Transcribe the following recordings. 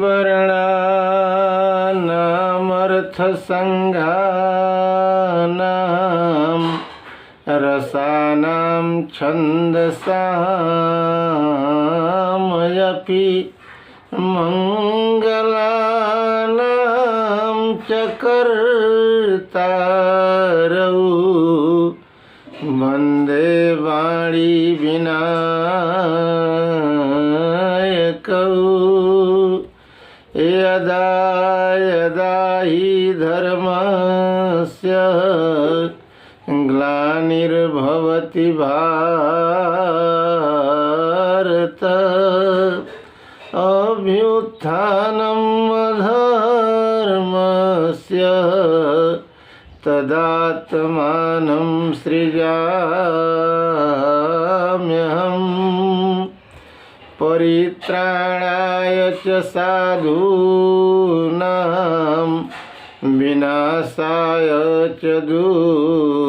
वर्णानामर्थसङ्घानां रसानां छन्दसामपि मङ्गलानां च कर्तारौ वन्दे वाणी विनायकौ यदा यदा हि धर्मस्य ग्लानिर्भवति भारत अभ्युत्थानम् अधर्मस्य तदात्मानं सृजाम्यहम् परित्राणाय च साधूनां विनाशाय च दुष्कृतां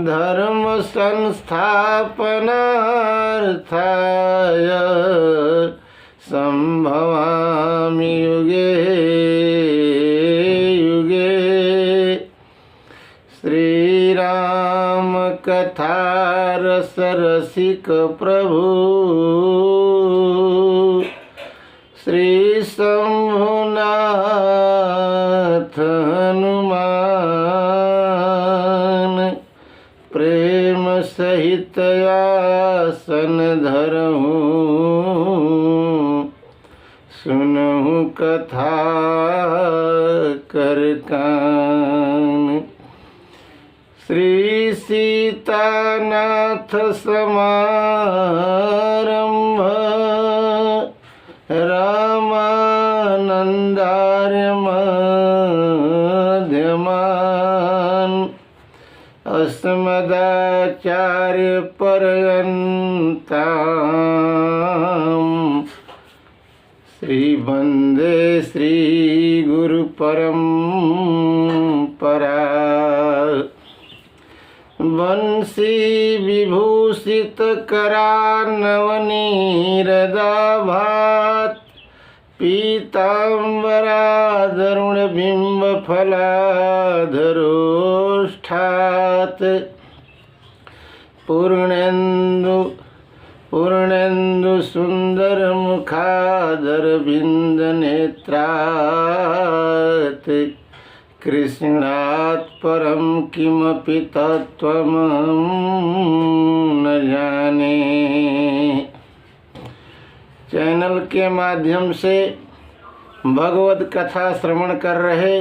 धर्म संस्थापनार्थाय संभवामि युगे युगे। श्रीराम कथा रस रसिक प्रभु श्री शंभुनाथ हनुमान प्रेम सहित आसन धरहूँ सुनहु कथा कर कान। श्री सीतानाथ समारंभ रामानंदार्य मध्यमान अस्मदाचार्य पर्यन्ताम् श्री वंदे श्री गुरु परंपरा। वंशी विभूषित करानवनीरदाभात पीताम्बराधरुण बिंब फलाधरोष्ठात् पूर्णेन्दु सुंदर मुखाधर बिंद नेत्रात् कृष्णात् परम किमपि तत्त्वमहं न जाने। चैनल के माध्यम से भगवत कथा श्रवण कर रहे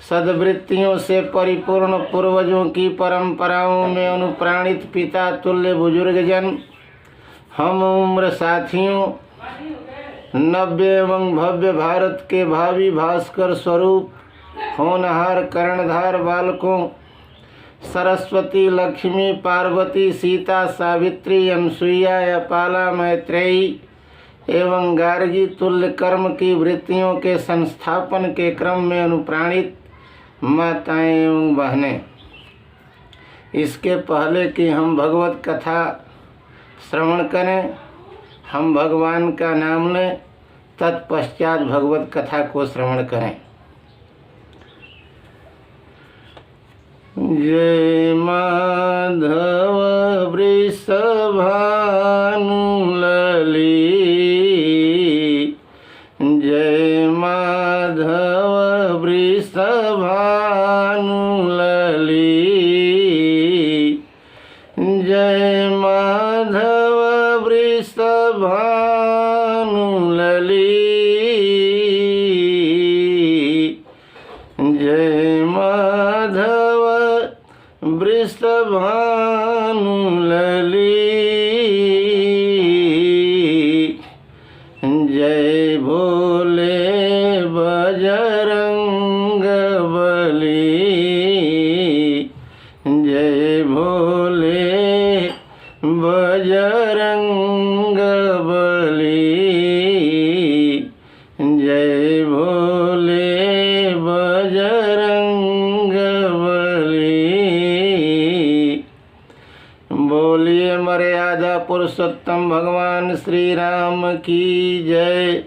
सद्वृत्तियों से परिपूर्ण पूर्वजों की परंपराओं में अनुप्राणित पिता तुल्य बुजुर्गजन, हम उम्र साथियों, नव्य एवं भव्य भारत के भावी भास्कर स्वरूप होनहार कर्णधार बालकों सरस्वती, लक्ष्मी, पार्वती, सीता, सावित्री, अनसुईया, अपाला, मैत्रेयी एवं गार्गी तुल्य कर्म की वृत्तियों के संस्थापन के क्रम में अनुप्राणित माताएं एवं बहनें, इसके पहले कि हम भगवत कथा श्रवण करें, हम भगवान का नाम लें, तत्पश्चात भगवत कथा को श्रवण करें। जय माधव वृषभानुलली, जय माधव वृषभानुलली, जय माधव वृषभानुलली, जय माधव वृषभानुलली, जय भोले बजरंग बली, जय भोले बजरंग बली, जय भोले बजरंग बली। बोलिए मर्यादा पुरुषोत्तम भगवान भगवान श्री राम की जय।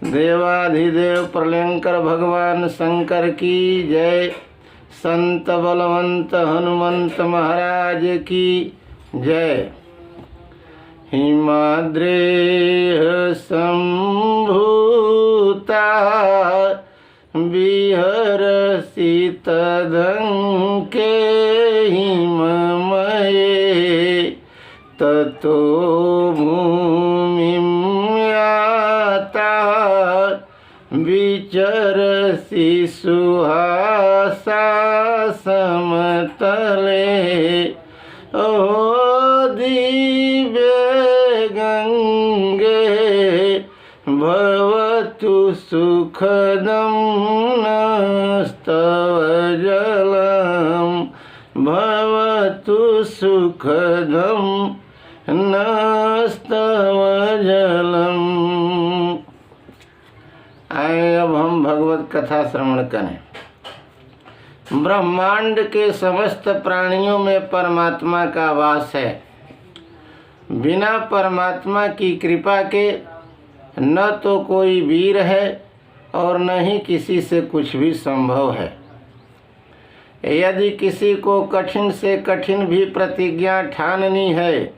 देवाधिदेव प्रलयंकर भगवान शंकर की जय। संत बलवंत हनुमंत महाराज की जय। हिमाद्रेः सम्भूता विहरसि तदङ्के हिममये ततो भूमिं याता विचरसि सुहासा समतले। दिव्ये गंगे भवतु सुखदं नस्तव जलम भवतु सुखदं नस्तव जलम। आए अब हम भगवत कथा श्रवण करें। ब्रह्मांड के समस्त प्राणियों में परमात्मा का वास है। बिना परमात्मा की कृपा के न तो कोई वीर है और न ही किसी से कुछ भी संभव है। यदि किसी को कठिन से कठिन भी प्रतिज्ञा ठाननी है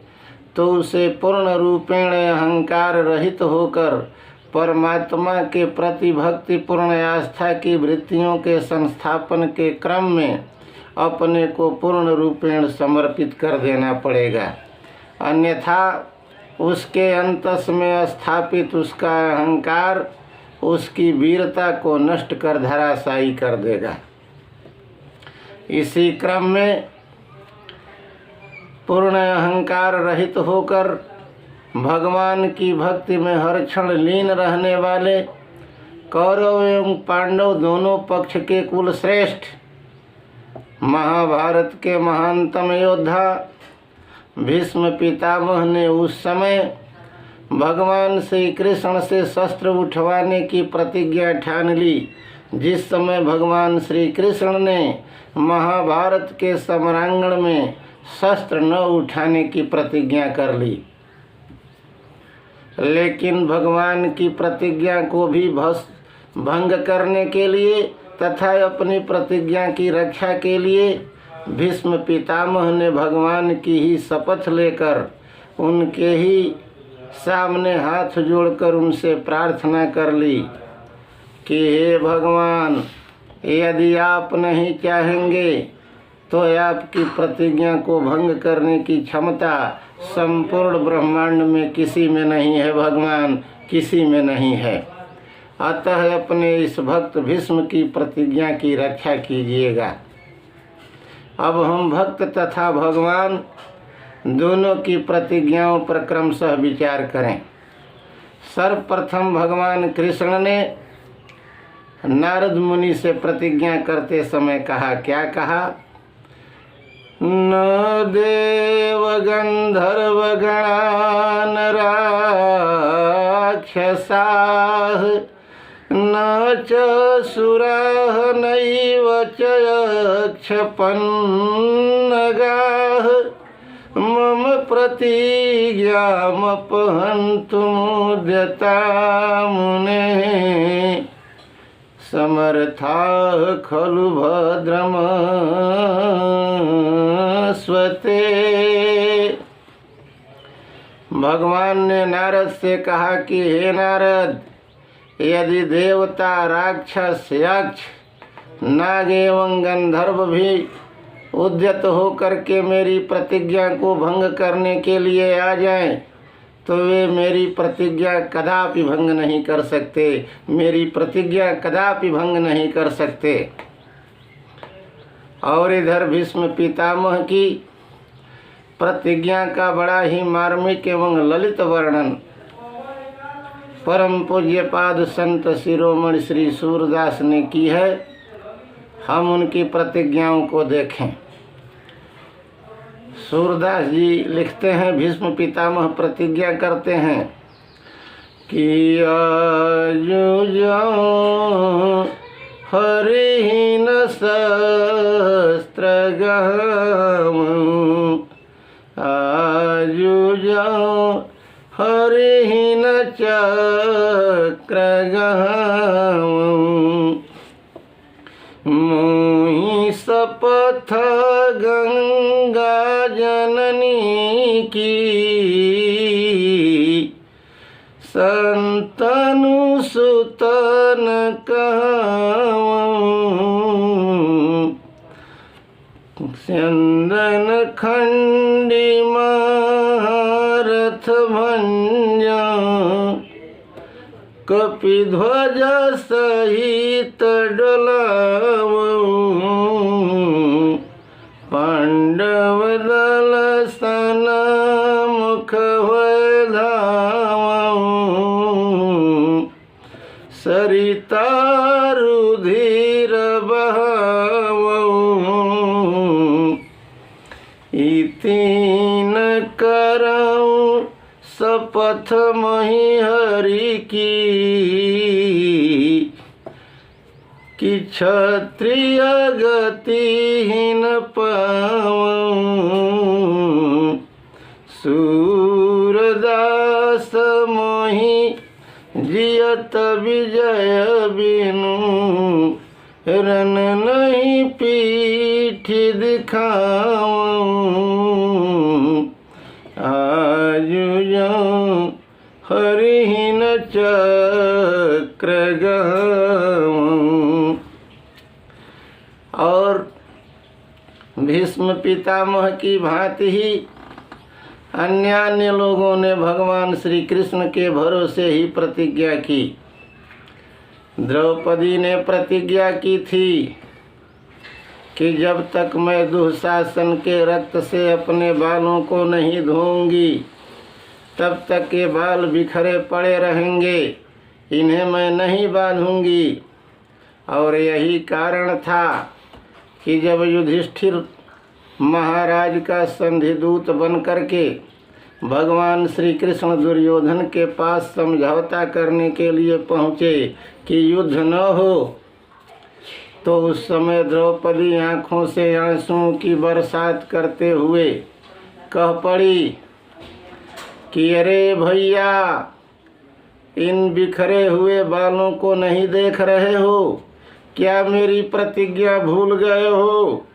तो उसे पूर्ण रूपेण अहंकार रहित होकर परमात्मा के प्रति भक्ति पूर्ण आस्था की वृत्तियों के संस्थापन के क्रम में अपने को पूर्ण रूपेण समर्पित कर देना पड़ेगा। अन्यथा उसके अंतस में स्थापित उसका अहंकार उसकी वीरता को नष्ट कर धराशायी कर देगा। इसी क्रम में पूर्ण अहंकार रहित होकर भगवान की भक्ति में हर क्षण लीन रहने वाले कौरव एवं पांडव दोनों पक्ष के कुल श्रेष्ठ महाभारत के महानतम योद्धा भीष्म पितामह ने उस समय भगवान श्री कृष्ण से शस्त्र उठवाने की प्रतिज्ञा ठान ली जिस समय भगवान श्री कृष्ण ने महाभारत के समरांगण में शस्त्र न उठाने की प्रतिज्ञा कर ली। लेकिन भगवान की प्रतिज्ञा को भी भंग करने के लिए तथा अपनी प्रतिज्ञा की रक्षा के लिए भीष्म पितामह ने भगवान की ही शपथ लेकर उनके ही सामने हाथ जोड़कर उनसे प्रार्थना कर ली कि हे भगवान, यदि आप नहीं चाहेंगे तो आपकी प्रतिज्ञा को भंग करने की क्षमता संपूर्ण ब्रह्मांड में किसी में नहीं है भगवान, किसी में नहीं है। अतः अपने इस भक्त भीष्म की प्रतिज्ञा की रक्षा कीजिएगा। अब हम भक्त तथा भगवान दोनों की प्रतिज्ञाओं पर क्रमशः विचार करें। सर्वप्रथम भगवान कृष्ण ने नारद मुनि से प्रतिज्ञा करते समय कहा, क्या कहा? न देव गंधर्व गणान राक्षसाः न च सुराः नैव च यक्षपन्नगाः मम प्रतिज्ञामपहन्तुमुद्यता मुनेः समर्थाः खलु भद्रमस्वते। भगवान ने नारद से कहा कि हे नारद, यदि देवता राक्षस यक्ष नाग एवं गंधर्व भी उद्यत होकर के मेरी प्रतिज्ञा को भंग करने के लिए आ जाएं तो वे मेरी प्रतिज्ञा कदापि भंग नहीं कर सकते, मेरी प्रतिज्ञा कदापि भंग नहीं कर सकते। और इधर भीष्म पितामह की प्रतिज्ञा का बड़ा ही मार्मिक एवं ललित वर्णन परम पूज्य पाद संत शिरोमणि श्री सूरदास ने की है। हम उनकी प्रतिज्ञाओं को देखें। सूरदास जी लिखते हैं, भीष्म पितामह प्रतिज्ञा करते हैं कि आयुजाऊं हरिहीन शस्त्र गहम, आयुजाऊं हरिहीन चक्र गहाऊं। मोहि शपथ गंगा जननी की, संतनु सुतन कहूं। चंदन खंडी महारथ भंजा, कपिध्वज सहित डोलाऊं। पांडव दल सन मुख धाऊं। सरिता रुधिर बहाऊं। इतीन करऊं शपथ मही हरि की, कि क्षत्रिय गतिहीन पाऊं। सूरदास मोहि जियत विजय बिनु, रन नहीं पीठ दिखाऊं। आजु जाऊं हरिहीन चक्र गहाऊं। और भीष्म पितामह की भांति ही अन्य लोगों ने भगवान श्री कृष्ण के भरोसे ही प्रतिज्ञा की। द्रौपदी ने प्रतिज्ञा की थी कि जब तक मैं दुशासन के रक्त से अपने बालों को नहीं धोऊंगी, तब तक ये बाल बिखरे पड़े रहेंगे, इन्हें मैं नहीं बांधूंगी। और यही कारण था कि जब युधिष्ठिर महाराज का संधिदूत बन करके भगवान श्री कृष्ण दुर्योधन के पास समझौता करने के लिए पहुँचे कि युद्ध न हो, तो उस समय द्रौपदी आँखों से आंसुओं की बरसात करते हुए कह पड़ी कि अरे भैया, इन बिखरे हुए बालों को नहीं देख रहे हो? क्या मेरी प्रतिज्ञा भूल गए हो?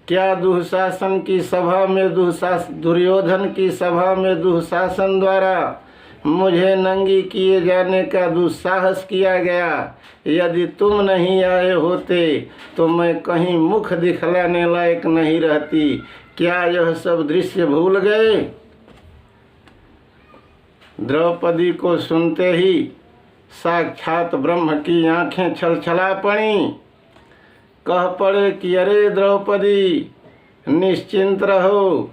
क्या दुशासन की सभा में दुर्योधन की सभा में दुशासन द्वारा मुझे नंगी किए जाने का दुस्साहस किया गया? यदि तुम नहीं आए होते तो मैं कहीं मुख दिखलाने लायक नहीं रहती। क्या यह सब दृश्य भूल गए? द्रौपदी को सुनते ही साक्षात ब्रह्म की आंखें छलछला पड़ी। कह पड़े कि अरे द्रौपदी, निश्चिंत रहो,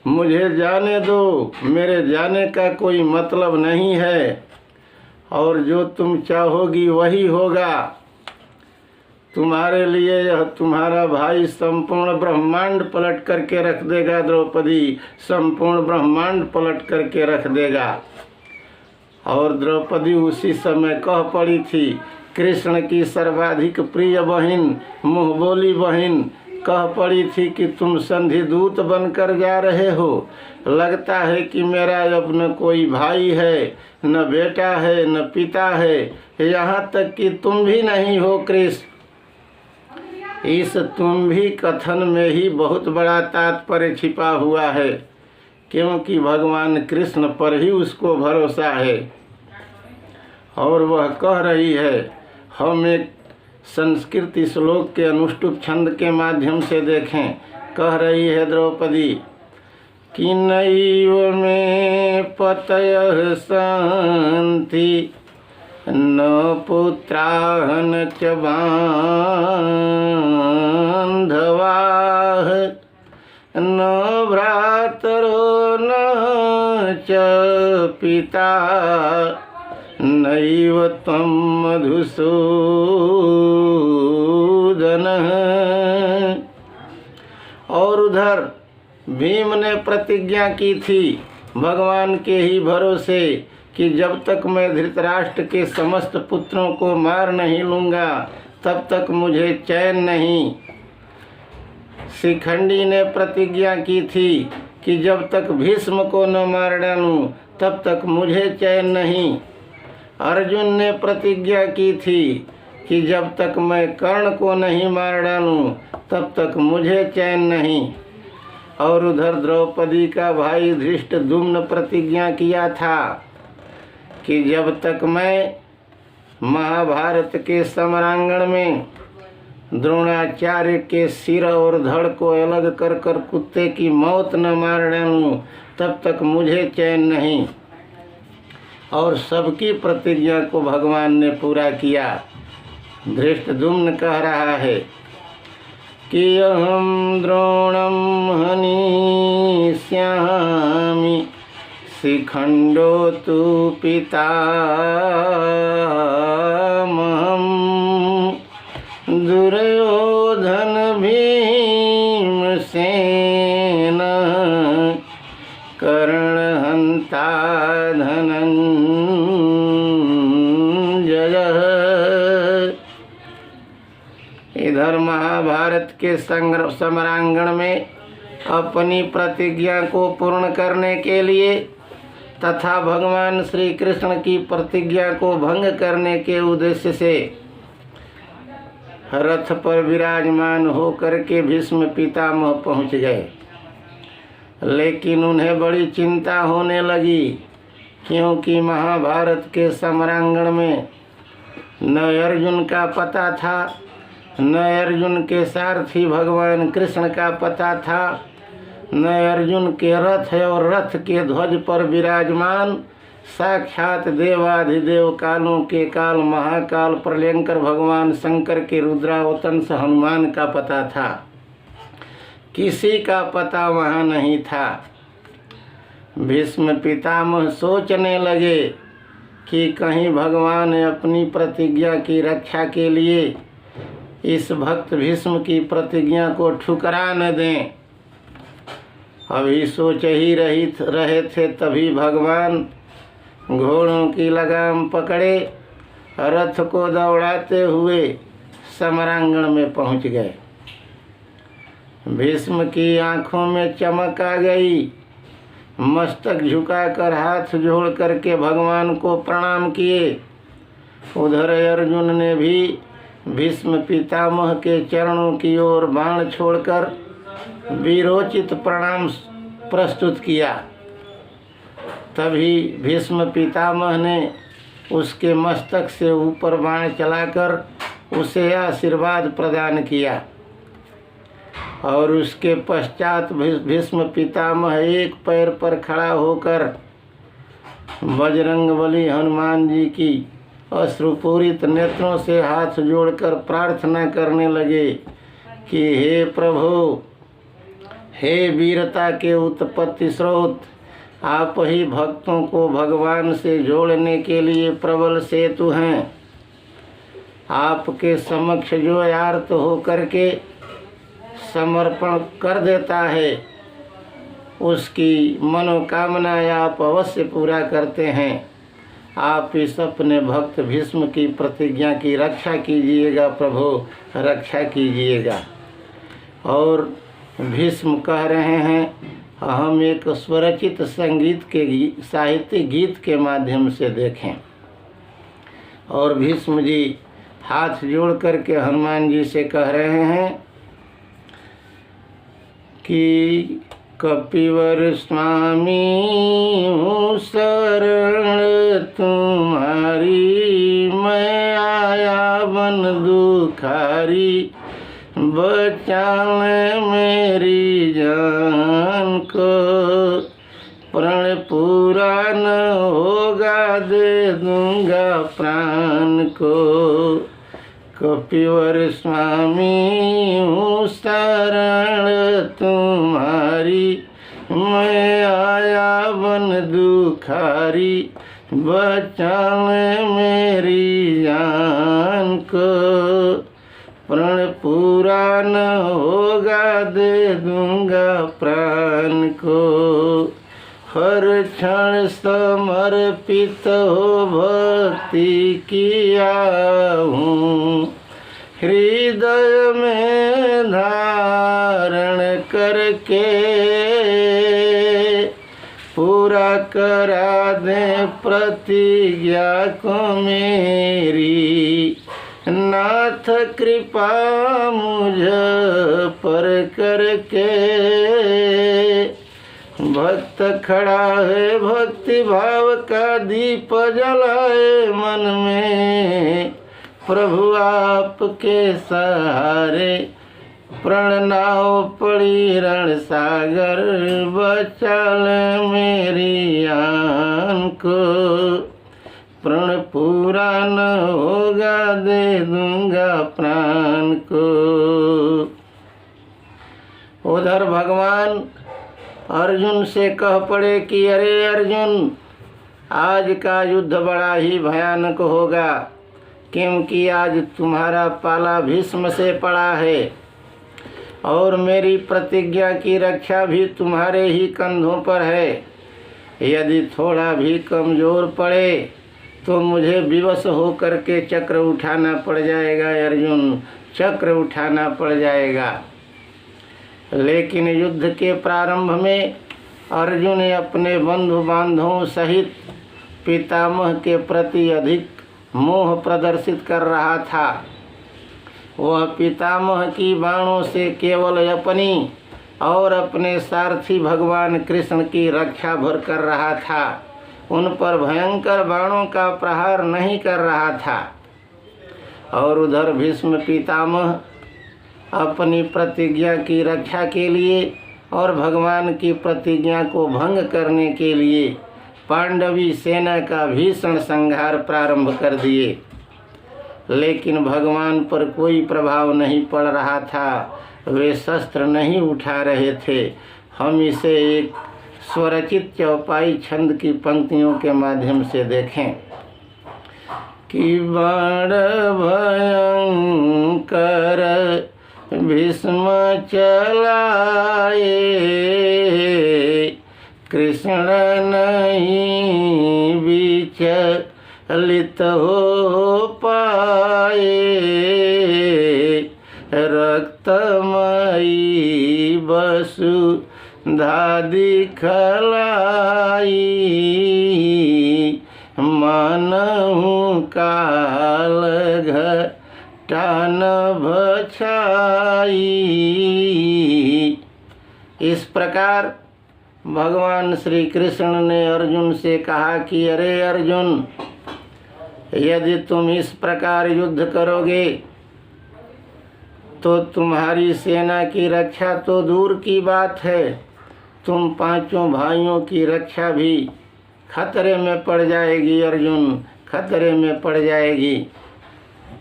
मुझे जाने दो, मेरे जाने का कोई मतलब नहीं है, और जो तुम चाहोगी वही होगा। तुम्हारे लिए यह तुम्हारा भाई संपूर्ण ब्रह्मांड पलट करके रख देगा द्रौपदी, संपूर्ण ब्रह्मांड पलट करके रख देगा। और द्रौपदी उसी समय कह पड़ी थी, कृष्ण की सर्वाधिक प्रिय बहन, मुँह बोली बहन, कह पड़ी थी कि तुम संधिदूत बनकर जा रहे हो। लगता है कि मेरा अब न कोई भाई है, न बेटा है, न पिता है, यहाँ तक कि तुम भी नहीं हो कृष्ण। इस तुम भी कथन में ही बहुत बड़ा तात्पर्य छिपा हुआ है, क्योंकि भगवान कृष्ण पर ही उसको भरोसा है। और वह कह रही है, हम एक संस्कृत श्लोक के अनुष्टुप छंद के माध्यम से देखें। कह रही है द्रौपदी कि नैव में पतयः सन्ति, न पुत्राः न च बान्धवाः, न भ्रातरो न च पिता, नैव त्वं मधुसूदन। और उधर भीम ने प्रतिज्ञा की थी भगवान के ही भरोसे कि जब तक मैं धृतराष्ट्र के समस्त पुत्रों को मार नहीं लूँगा तब तक मुझे चैन नहीं। शिखंडी ने प्रतिज्ञा की थी कि जब तक भीष्म को न मार डालूं तब तक मुझे चैन नहीं। अर्जुन ने प्रतिज्ञा की थी कि जब तक मैं कर्ण को नहीं मार डालूं तब तक मुझे चैन नहीं। और उधर द्रौपदी का भाई धृष्टद्युम्न प्रतिज्ञा किया था कि जब तक मैं महाभारत के समरांगण में द्रोणाचार्य के सिर और धड़ को अलग कर कर कुत्ते की मौत न मार डालूं तब तक मुझे चैन नहीं। और सबकी प्रतिज्ञा को भगवान ने पूरा किया। धृष्टद्युम्न कह रहा है कि अहम द्रोणम हनिष्यामि शिखंडो तु पितामहम् दुर्योधन भीमसेन कर्णहंता धनंजय। इधर महाभारत के समरांगण में अपनी प्रतिज्ञा को पूर्ण करने के लिए तथा भगवान श्री कृष्ण की प्रतिज्ञा को भंग करने के उद्देश्य से रथ पर विराजमान होकर के भीष्म पितामह पहुँच गए। लेकिन उन्हें बड़ी चिंता होने लगी, क्योंकि महाभारत के समरांगण में न अर्जुन का पता था, न अर्जुन के सारथी भगवान कृष्ण का पता था, न अर्जुन के रथ और रथ के ध्वज पर विराजमान साक्षात देवाधिदेव कालों के काल महाकाल प्रलयंकर भगवान शंकर के रुद्रावतंस हनुमान का पता था। किसी का पता वहाँ नहीं था। भीष्म पितामह सोचने लगे कि कहीं भगवान अपनी प्रतिज्ञा की रक्षा के लिए इस भक्त भीष्म की प्रतिज्ञा को ठुकरा न दें। अभी सोच ही रहे थे तभी भगवान घोड़ों की लगाम पकड़े रथ को दौड़ाते हुए समरांगण में पहुंच गए। भीष्म की आंखों में चमक आ गई। मस्तक झुकाकर हाथ जोड़ करके भगवान को प्रणाम किए। उधर अर्जुन ने भी भीष्म पितामह के चरणों की ओर बाण छोड़कर वीरोचित प्रणाम प्रस्तुत किया। तभी भीष्म पितामह ने उसके मस्तक से ऊपर बाण चलाकर उसे आशीर्वाद प्रदान किया। और उसके पश्चात भीष्म पितामह एक पैर पर खड़ा होकर बजरंगबली हनुमान जी की अश्रुपूरित नेत्रों से हाथ जोड़कर प्रार्थना करने लगे कि हे प्रभु, हे वीरता के उत्पत्ति स्रोत, आप ही भक्तों को भगवान से जोड़ने के लिए प्रबल सेतु हैं। आपके समक्ष जो आर्त हो करके समर्पण कर देता है उसकी मनोकामनाएं आप अवश्य पूरा करते हैं। आप इस अपने भक्त भीष्म की प्रतिज्ञा की रक्षा कीजिएगा प्रभु, रक्षा कीजिएगा। और भीष्म कह रहे हैं हम एक स्वरचित संगीत के साहित्यिक गीत के माध्यम से देखें। और भीष्म जी हाथ जोड़ करके हनुमान जी से कह रहे हैं कि कपिवर स्वामी हूँ शरण तुम्हारी, मैं आया बन दुखारी, बचा ले मेरी जान को, प्रण पूरा न होगा दे दूंगा प्राण को। कपिवर स्वामी हूँ शरण तुम्हारी, मैं आया बन दुखारी, बचा ले मेरी जान को, प्रण पूरा न होगा दे दूंगा प्राण को। हर क्षण समर्पित हो भक्ति किया हूँ, हृदय में धारण करके करा दे प्रतिज्ञा को मेरी, नाथ कृपा मुझ पर करके। भक्त खड़ा है भक्ति भाव का दीप जलाए मन में, प्रभु आपके सहारे प्रण नाव पड़ी रण सागर, बचा ले मेरी आन को, प्रण पूरा न होगा दे दूंगा प्राण को। उधर भगवान अर्जुन से कह पड़े कि अरे अर्जुन, आज का युद्ध बड़ा ही भयानक होगा, क्योंकि आज तुम्हारा पाला भीष्म से पड़ा है और मेरी प्रतिज्ञा की रक्षा भी तुम्हारे ही कंधों पर है। यदि थोड़ा भी कमज़ोर पड़े तो मुझे विवश होकर के चक्र उठाना पड़ जाएगा अर्जुन, चक्र उठाना पड़ जाएगा। लेकिन युद्ध के प्रारंभ में अर्जुन अपने बंधु बांधवों सहित पितामह के प्रति अधिक मोह प्रदर्शित कर रहा था। वह पितामह की बाणों से केवल अपनी और अपने सारथी भगवान कृष्ण की रक्षा भर कर रहा था, उन पर भयंकर बाणों का प्रहार नहीं कर रहा था। और उधर भीष्म पितामह अपनी प्रतिज्ञा की रक्षा के लिए और भगवान की प्रतिज्ञा को भंग करने के लिए पांडवी सेना का भीषण संहार प्रारंभ कर दिए। लेकिन भगवान पर कोई प्रभाव नहीं पड़ रहा था, वे शस्त्र नहीं उठा रहे थे। हम इसे एक स्वरचित चौपाई छंद की पंक्तियों के माध्यम से देखें कि बाण भयंकर भीष्म चलाए, कृष्ण नहीं विचलित हो पाए, रक्तमयी वसुधा दिखलाई, मानहु काल घटान बछाई। इस प्रकार भगवान श्री कृष्ण ने अर्जुन से कहा कि अरे अर्जुन, यदि तुम इस प्रकार युद्ध करोगे तो तुम्हारी सेना की रक्षा तो दूर की बात है, तुम पांचों भाइयों की रक्षा भी खतरे में पड़ जाएगी अर्जुन, खतरे में पड़ जाएगी।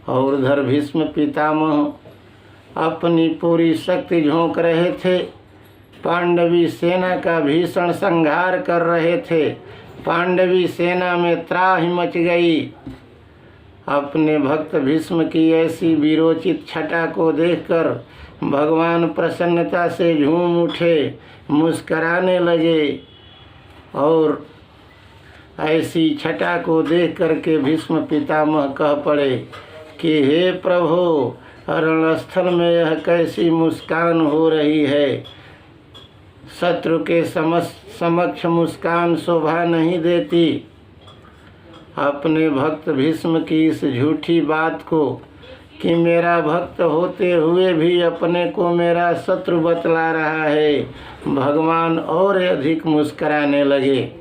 और उधर भीष्म पितामह अपनी पूरी शक्ति झोंक रहे थे, पांडवी सेना का भीषण संहार कर रहे थे। पांडवी सेना में त्राहि मच गई। अपने भक्त भीष्म की ऐसी वीरोचित छटा को देखकर भगवान प्रसन्नता से झूम उठे, मुस्कराने लगे और ऐसी छटा को देख करके भीष्म पितामह कह पड़े कि हे प्रभु, रणस्थल में यह कैसी मुस्कान हो रही है। शत्रु के समक्ष मुस्कान शोभा नहीं देती। अपने भक्त भीष्म की इस झूठी बात को कि मेरा भक्त होते हुए भी अपने को मेरा शत्रु बतला रहा है, भगवान और अधिक मुस्कराने लगे।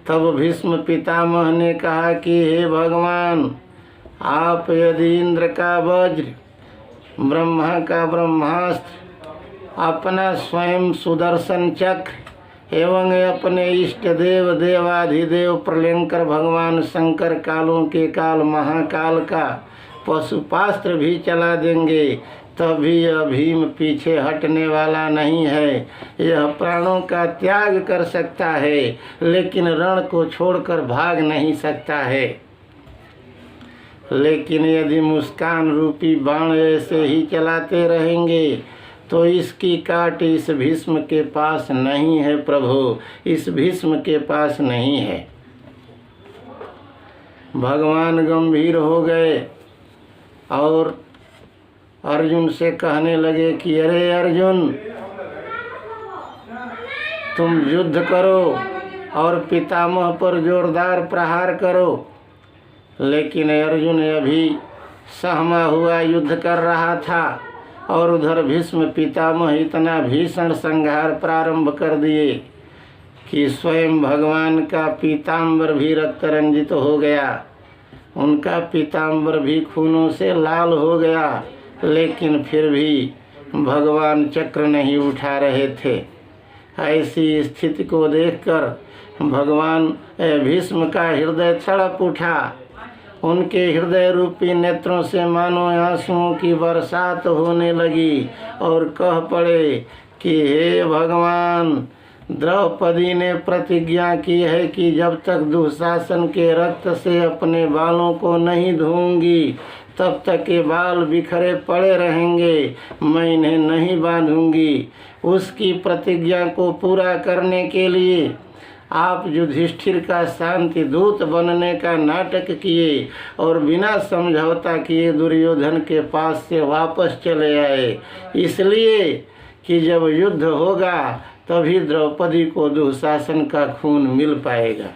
तब भीष्म पितामह ने कहा कि हे भगवान, आप यदि इंद्र का वज्र, ब्रह्मा का ब्रह्मास्त्र, अपना स्वयं सुदर्शन चक्र एवं अपने इष्ट देव देवाधिदेव प्रलयंकर भगवान शंकर कालों के काल महाकाल का पशुपास्त्र भी चला देंगे, तभी यह भीम पीछे हटने वाला नहीं है। यह प्राणों का त्याग कर सकता है, लेकिन रण को छोड़कर भाग नहीं सकता है। लेकिन यदि मुस्कान रूपी बाण ऐसे ही चलाते रहेंगे तो इसकी काट इस भीष्म के पास नहीं है प्रभु, इस भीष्म के पास नहीं है। भगवान गंभीर हो गए और अर्जुन से कहने लगे कि अरे अर्जुन, तुम युद्ध करो और पितामह पर जोरदार प्रहार करो। लेकिन अर्जुन अभी सहमा हुआ युद्ध कर रहा था और उधर भीष्म पितामह इतना भीषण संहार प्रारंभ कर दिए कि स्वयं भगवान का पीताम्बर भी रक्त रंजित हो गया, उनका पीताम्बर भी खूनों से लाल हो गया। लेकिन फिर भी भगवान चक्र नहीं उठा रहे थे। ऐसी स्थिति को देखकर भगवान भीष्म का हृदय तड़प उठा। उनके हृदय रूपी नेत्रों से मानो आंसुओं की बरसात होने लगी और कह पड़े कि हे भगवान, द्रौपदी ने प्रतिज्ञा की है कि जब तक दुशासन के रक्त से अपने बालों को नहीं धोऊंगी तब तक ये बाल बिखरे पड़े रहेंगे, मैं इन्हें नहीं बांधूंगी। उसकी प्रतिज्ञा को पूरा करने के लिए आप युधिष्ठिर का शांति दूत बनने का नाटक किए और बिना समझौता किए दुर्योधन के पास से वापस चले आए, इसलिए कि जब युद्ध होगा तभी द्रौपदी को दुशासन का खून मिल पाएगा।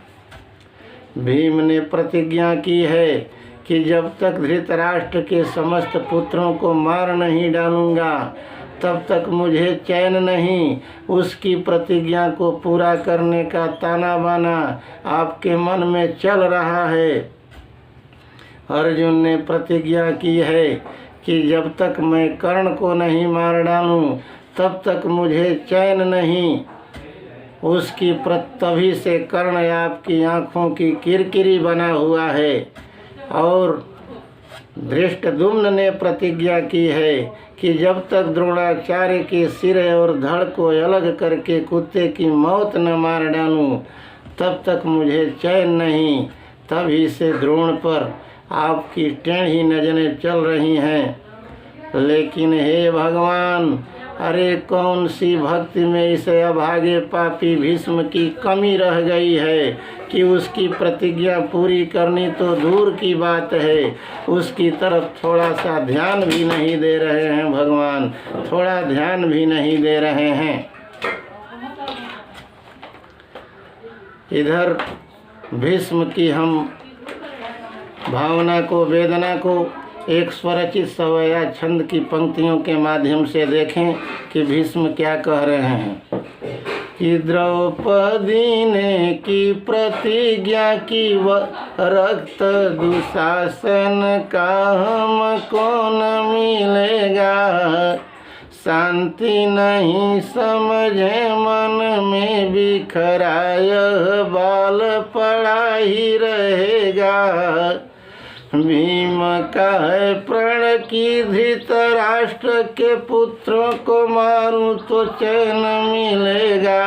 भीम ने प्रतिज्ञा की है कि जब तक धृतराष्ट्र के समस्त पुत्रों को मार नहीं डालूंगा तब तक मुझे चैन नहीं। उसकी प्रतिज्ञा को पूरा करने का ताना बाना आपके मन में चल रहा है। अर्जुन ने प्रतिज्ञा की है कि जब तक मैं कर्ण को नहीं मार डालूं तब तक मुझे चैन नहीं। उसकी तभी से कर्ण आपकी आँखों की किरकिरी बना हुआ है। और धृष्टद्युम्न ने प्रतिज्ञा की है कि जब तक द्रोणाचार्य के सिर और धड़ को अलग करके कुत्ते की मौत न मार डालूं तब तक मुझे चैन नहीं। तभी से द्रोण पर आपकी टेढ़ी नजरें चल रही हैं। लेकिन हे भगवान, अरे कौन सी भक्ति में इस अभागे पापी भीष्म की कमी रह गई है कि उसकी प्रतिज्ञा पूरी करनी तो दूर की बात है, उसकी तरफ थोड़ा सा ध्यान भी नहीं दे रहे हैं भगवान, थोड़ा ध्यान भी नहीं दे रहे हैं। इधर भीष्म की हम भावना को, वेदना को एक स्वरचित सवैया छंद की पंक्तियों के माध्यम से देखें कि भीष्म क्या कह रहे हैं। कि द्रौपदी ने की प्रतिज्ञा की रक्त दुशासन का हमको न मिलेगा, शांति नहीं समझे मन में बिखराय बाल पड़ा ही रहेगा। भीम का है प्रण की धृतराष्ट्र के पुत्रों को मारूं तो चैन मिलेगा।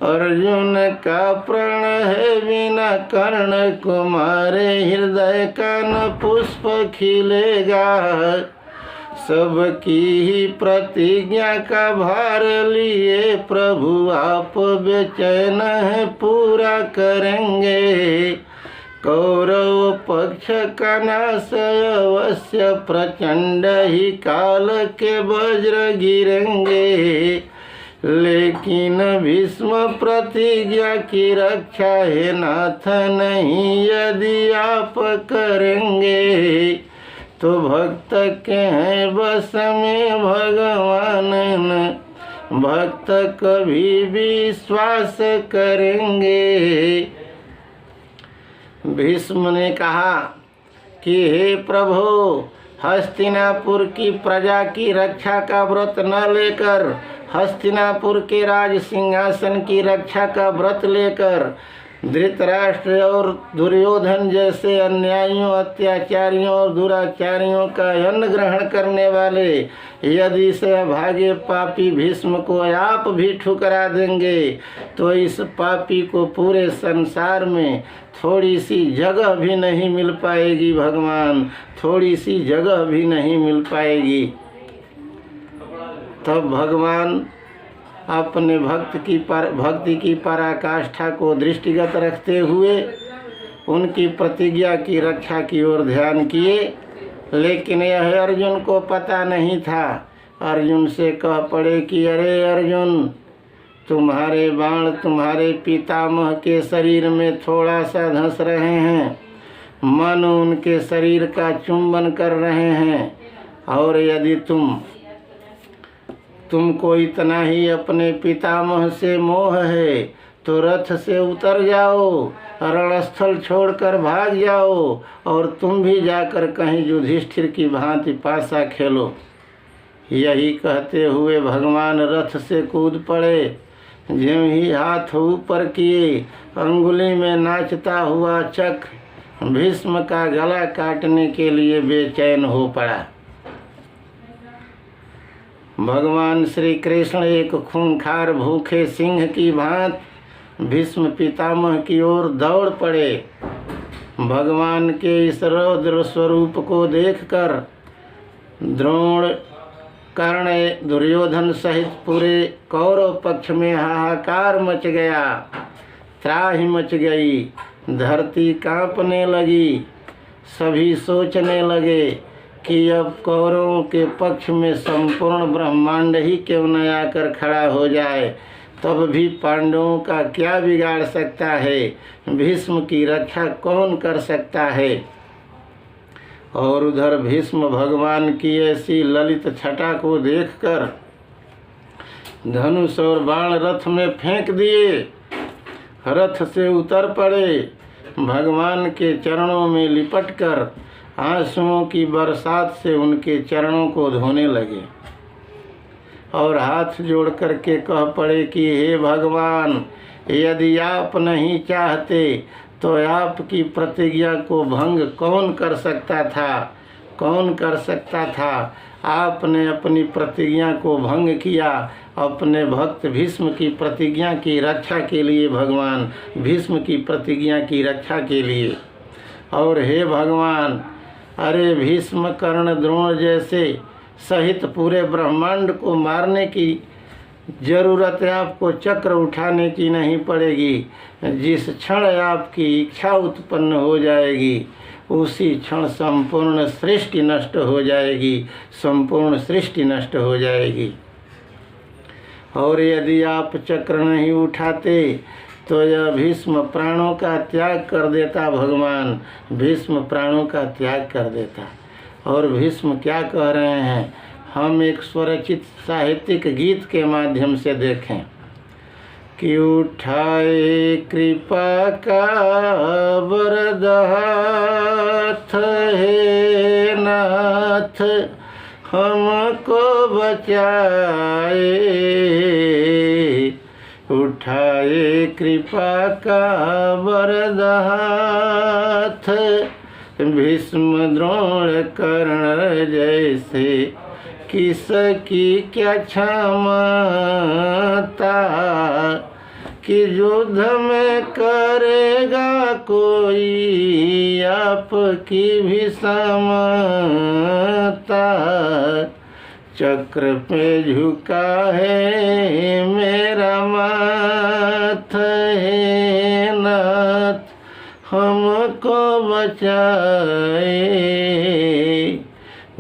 अर्जुन का प्रण है बिना कर्ण को मारे हृदय का न पुष्प खिलेगा। सबकी ही प्रतिज्ञा का भार लिए प्रभु आप बेचैन है पूरा करेंगे। कौरव पक्ष का नाश अवश्य प्रचंड ही काल के वज्र गिरेंगे। लेकिन भीष्म प्रतिज्ञा की रक्षा है नाथ नहीं यदि आप करेंगे, तो भक्त के हैं बस में भगवान, भक्त कभी विश्वास करेंगे। भीष्म ने कहा कि हे प्रभु, हस्तिनापुर की प्रजा की रक्षा का व्रत न लेकर, हस्तिनापुर के राज सिंहासन की रक्षा का व्रत लेकर धृतराष्ट्र और दुर्योधन जैसे अन्यायियों, अत्याचारियों और दुराचारियों का अन्न ग्रहण करने वाले यदि से अभागे पापी भीष्म को आप भी ठुकरा देंगे तो इस पापी को पूरे संसार में थोड़ी सी जगह भी नहीं मिल पाएगी भगवान, थोड़ी सी जगह भी नहीं मिल पाएगी। तब भगवान अपने भक्ति की पराकाष्ठा को दृष्टिगत रखते हुए उनकी प्रतिज्ञा की रक्षा की ओर ध्यान किए। लेकिन यह अर्जुन को पता नहीं था। अर्जुन से कह पड़े कि अरे अर्जुन, तुम्हारे बाण तुम्हारे पितामह के शरीर में थोड़ा सा धंस रहे हैं, मन उनके शरीर का चुंबन कर रहे हैं। और यदि तुमको इतना ही अपने पितामह से मोह है तो रथ से उतर जाओ, रणस्थल छोड़कर भाग जाओ और तुम भी जाकर कहीं युधिष्ठिर की भांति पासा खेलो। यही कहते हुए भगवान रथ से कूद पड़े। ज्यों ही हाथ ऊपर किए, अंगुली में नाचता हुआ चक्र भीष्म का गला काटने के लिए बेचैन हो पड़ा। भगवान श्री कृष्ण एक खूंखार भूखे सिंह की भांति भीष्म पितामह की ओर दौड़ पड़े। भगवान के इस रौद्र स्वरूप को देखकर द्रोण, कर्ण, दुर्योधन सहित पूरे कौरव पक्ष में हाहाकार मच गया, त्राहि मच गई, धरती कांपने लगी। सभी सोचने लगे कि अब कौरवों के पक्ष में संपूर्ण ब्रह्मांड ही क्यों न आकर खड़ा हो जाए, तब भी पांडवों का क्या बिगाड़ सकता है, भीष्म की रक्षा कौन कर सकता है। और उधर भीष्म भगवान की ऐसी ललित छटा को देखकर धनुष और बाण रथ में फेंक दिए, रथ से उतर पड़े, भगवान के चरणों में लिपटकर आंसुओं की बरसात से उनके चरणों को धोने लगे और हाथ जोड़ करके कह पड़े कि हे भगवान, यदि आप नहीं चाहते तो आपकी प्रतिज्ञा को भंग कौन कर सकता था, कौन कर सकता था। आपने अपनी प्रतिज्ञा को भंग किया, अपने भक्त भीष्म की प्रतिज्ञा की रक्षा के लिए, भगवान भीष्म की प्रतिज्ञा की रक्षा के लिए। और हे भगवान, अरे भीष्म, कर्ण, द्रोण जैसे सहित पूरे ब्रह्मांड को मारने की जरूरत है, आपको चक्र उठाने की नहीं पड़ेगी। जिस क्षण आपकी इच्छा उत्पन्न हो जाएगी उसी क्षण संपूर्ण सृष्टि नष्ट हो जाएगी, संपूर्ण सृष्टि नष्ट हो जाएगी। और यदि आप चक्र नहीं उठाते तो यह भीष्म प्राणों का त्याग कर देता, भगवान भीष्म प्राणों का त्याग कर देता। और भीष्म क्या कह रहे हैं, हम एक स्वरचित साहित्यिक गीत के माध्यम से देखें कि उठाए कृपा का वरद हाथ, हे नाथ हमको बचाए, उठाए कृपा का वरद हाथ, भीष्म द्रोण कर्ण जैसे किसकी क्या क्षमता, कि युद्ध में करेगा कोई आपकी भी समता। चक्र पे झुका है मेरा माथ, हे नाथ हमको बचाए,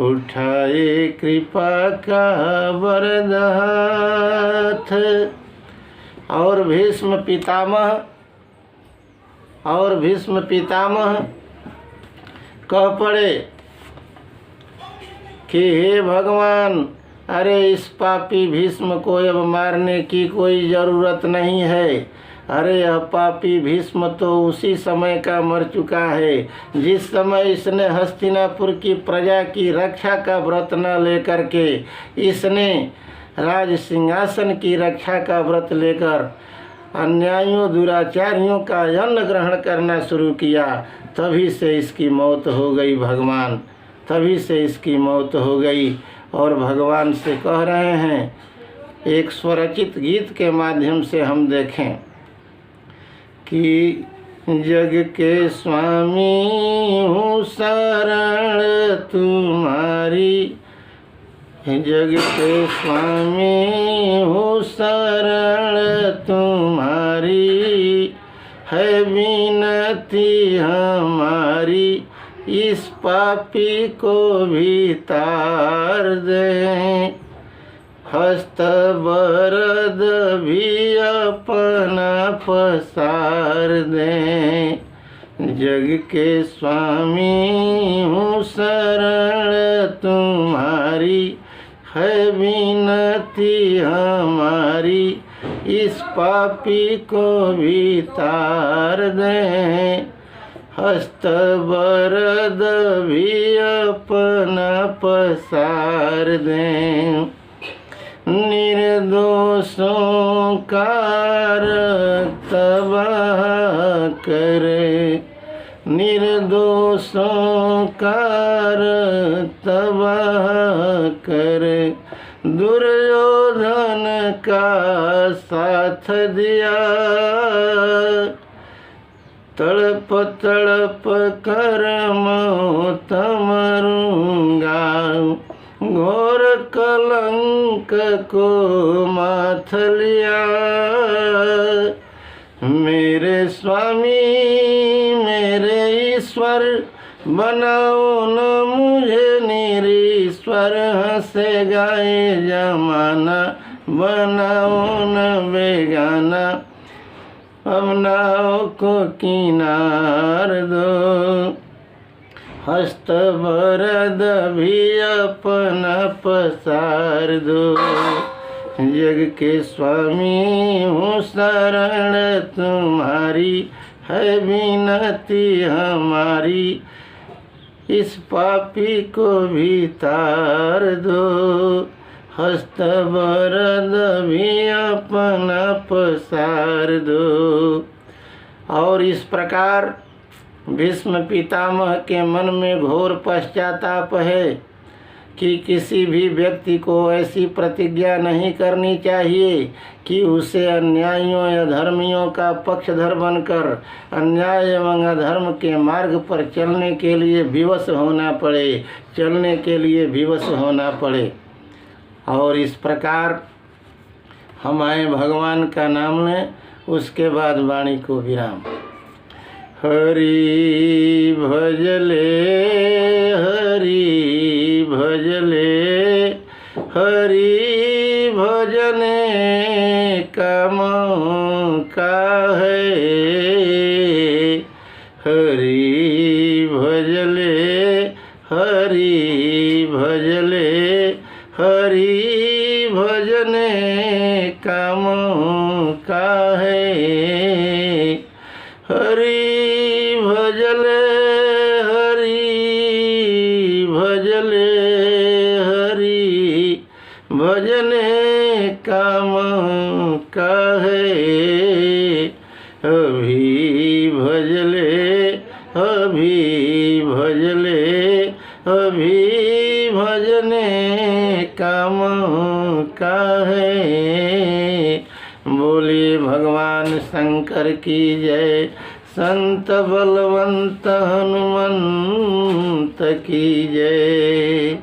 उठाए कृपा का वरद हाथ। और भीष्म पितामह कह पड़े कि हे भगवान, अरे इस पापी भीष्म को अब मारने की कोई ज़रूरत नहीं है। अरे यह पापी भीष्म तो उसी समय का मर चुका है जिस समय इसने हस्तिनापुर की प्रजा की रक्षा का व्रत न लेकर के इसने राज सिंहासन की रक्षा का व्रत लेकर अन्यायियों दुराचारियों का अन्न ग्रहण करना शुरू किया। तभी से इसकी मौत हो गई भगवान, तभी से इसकी मौत हो गई। और भगवान से कह रहे हैं, एक स्वरचित गीत के माध्यम से हम देखें कि जग के स्वामी हूँ शरण तुम्हारी, जग के स्वामी हूँ शरण तुम्हारी, है विनती हमारी इस पापी को भी तार दें, हस्त बरद भी अपना पसार दें। जग के स्वामी हूँ शरण तुम्हारी, है विनती हमारी, इस पापी को भी तार दें। हस्त बरद भी अपना पसार दें। निर्दोषों का रक्त बहा करे, निर्दोषों का रक्त बहा करे। दुर्योधन का साथ दिया, तड़प तड़प कर मौत मरूंगा। घोर कलंक को माथ लिया, मेरे स्वामी मेरे ईश्वर, बनाओ न मुझे निरीश्वर। हंसे गाए जमाना, बनाओ न बेगाना, अपनाओ को किनार दो। हस्त बरद भी अपना पसार दो। जग के स्वामी हूँ शरण तुम्हारी, है विनती हमारी, इस पापी को भी तार दो। हस्त बरद भी अपना पसार दो। और इस प्रकार भीष्म पितामह के मन में घोर पश्चाताप है कि किसी भी व्यक्ति को ऐसी प्रतिज्ञा नहीं करनी चाहिए कि उसे अन्यायियों या धर्मियों का पक्षधर बनकर अन्याय एवं अधर्म के मार्ग पर चलने के लिए विवश होना पड़े। और इस प्रकार हम आए भगवान का नाम लें, उसके बाद वाणी को विराम। हरि भजले हरि भजले, हरि भजने का मौका है। हरि भजले हरि भजले, हरि भजने का मौका है। हरि भजले हरि भजले, हरि भजने का मौका है। अभी भजले अभी भजले, अभी भजने का मौका है। बोलिए भगवान शंकर की जय। संत बलवंत हनुमंत की जय।